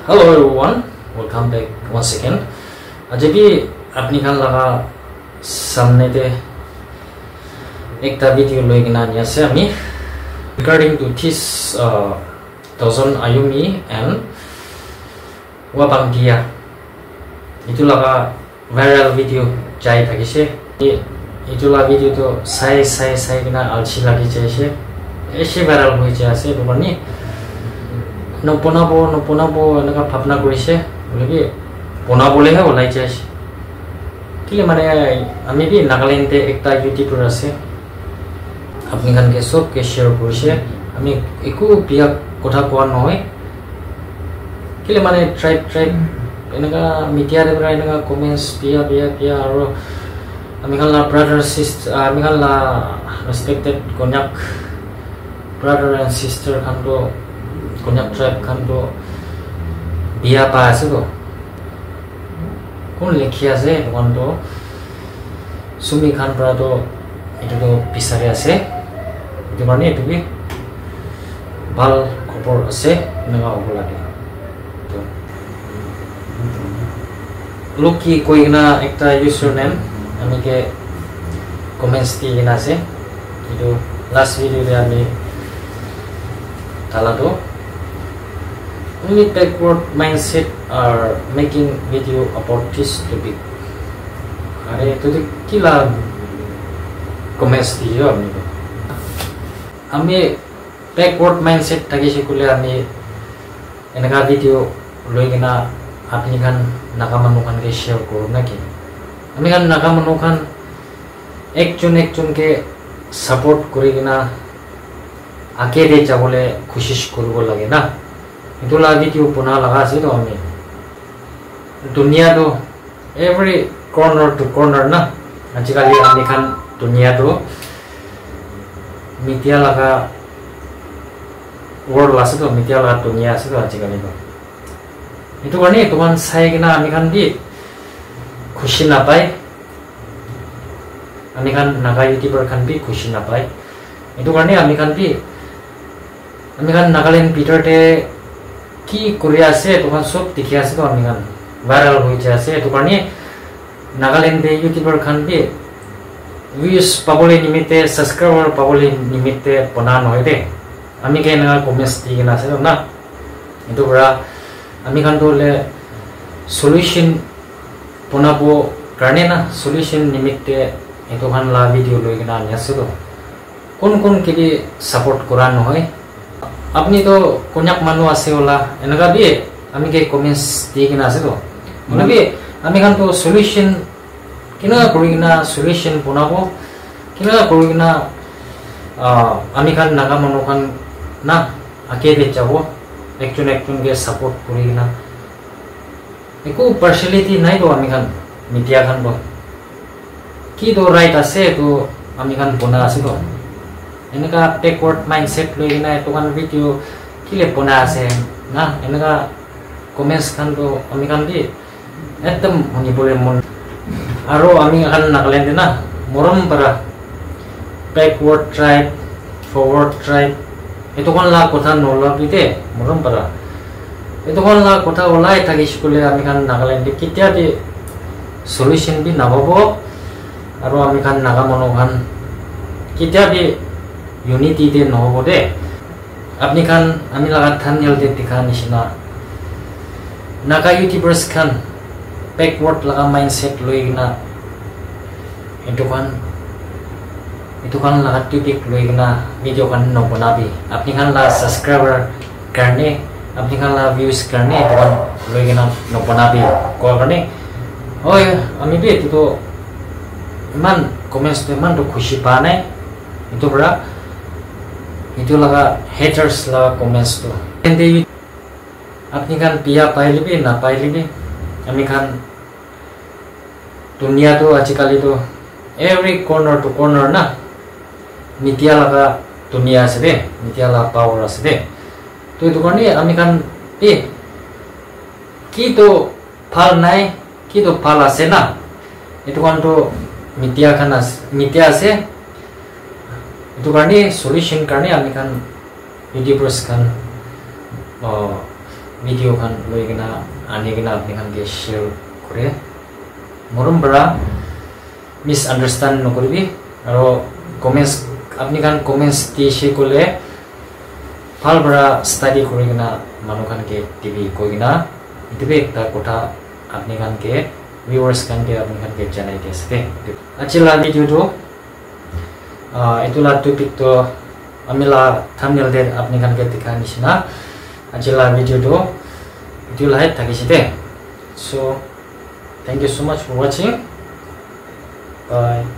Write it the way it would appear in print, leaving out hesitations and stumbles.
Hello everyone, welcome back once again. आज भी अपनी खान लगा सामने ते एक ता वीडियो लोग ना निया से हमी regarding to this thousand Ayumi and Wabanggia itu लगा viral video जाए था किसे itu लगा video तो साई बिना अलसी लगी चाहिए ऐसे viral हुई चाहिए तो बनी नपोनाबो एनका भावना करिसे बोले बनाबले है ओलाई जाइसे किले माने आमी भी नागालैंडे एकटा यूट्यूबर আছে আপনি কানকে সব কে শেয়ার করিছে আমি একু বিয়া কথা কোৱা নহয় কিলে মানে ট্ৰাইব এনকা মিডিয়াৰে বৰা এনকা কমেন্টস বিয়া আৰু আমি কানলা ব্রাদার সিস্টার আমি কানলা রেসপেক্টেড কন্যাক ব্রাদার এন্ড সিস্টার খানটো কন্যাক ট্রাইব খানটো বিয়া পা আছে তো কোন লেখি আছে কোনটো সুমি খান ব্রাদো এটা তো পিছারে আছে এটো মানে এটো কি ভাল খবর আছে নগা হব লাগে তো লোকি কইনা একটা ইউজার নেম আমি কে কমেন্টস দিনা আছে এটো লাস্ট ভিডিওতে আমি তালাটো only backward mindset are making video about this topic. Are itu kila comments diyo ami backward mindset tagi sikule ami enaga video loigina apni kan nakamanukan ke share koro naki ami kan nakamanukan ekjon ke support korigina age de jabole koshish koribo lage na itulah video puna laga ase to ami dunia to every corner to corner na ajikali ami kan dunia to media laga world ase to media laga dunia ase to ajikali to itu kani tuhan sai kena ami kan di khushi na pai ami kan naga youtuber kan bi khushi na pai itu kani ami kan Nagaland Peter te কি করে আছে তখন সব দেখি আছে তো আমি গান ভাইরাল হইছে আছে তো কারণে নাগাল্যান্ডে ইউটিউবার খান বি ভিউজ পাবলে নিমিতে সাবস্ক্রাইবার পাবলে নিমিতে বনান হয় দে আমি কে না কমেন্টস দিয়ে না আছে না এতো বড় আমি খান তোলে সলিউশন বনাবো কারণে না সলিউশন নিমিতে এতো খান লা ভিডিও লই না আমি আছে তো কোন কি সাপোর্ট করানো হয় আপনি তো কোনক মানু আছে ওলা এনেকা বি আমি কে কমেন্টস দিয়ে কিনা আছে তো মানে বি আমি খান তো সলিউশন কিনা করি কিনা সলিউশন বনাবো কিনা করি কিনা আমি খান নাগা মানু খান না আগে দে যাব একজন কে সাপোর্ট করি কিনা একো পার্সিয়ালিটি নাই তো আমি খান মিডিয়া খান তো কি তো রাইট আছে তো আমি খান বনা আছে তো এনেকা backward mindset loi na to kan video kile pona ase na enaka comments kan to ami kan di ekdom honi bole mon aro ami kan Nagaland na morom para backward tribe forward tribe eto kon la kotha nola bite morom para eto kon la kotha olai thaki skule ami kan Nagaland kitia di solution bi nababo aro ami kan naga mono kan kitia di unity de no bode apni kan ami laga thumbnail de dikha nishina naga youtubers kan backward laga mindset loigina itu kan laga topic loigina video kan no bonabi apni kan la subscriber karne apni kan la views karne itu kan loigina no bonabi ko karne oi ami be itu man comments de man to khushi pa nai itu bra itu laga haters laga comments to ende apni kan pia pailibi na pailibi ami kan dunia to ajikali to every corner to corner na media laga dunia ase de media la power ase de to itu kani ami kan ki to phal nai ki to phal ase na itu kan to media kan media ase itu karena solution karena ami kan youtubers kan video kan loi gina ani gina apni kan ge share kore morum bara misunderstand no koribi aro comments apni kan comments ti she kole phal bara study kore gina manu kan ge tv ko gina itibe ekta kotha apni kan ge viewers kan ge apni kan ge janai desbe achila video to itula topic to amila thumbnail de apni kan ge dikha nishina achila video to itula hai thakisite so thank you so much for watching bye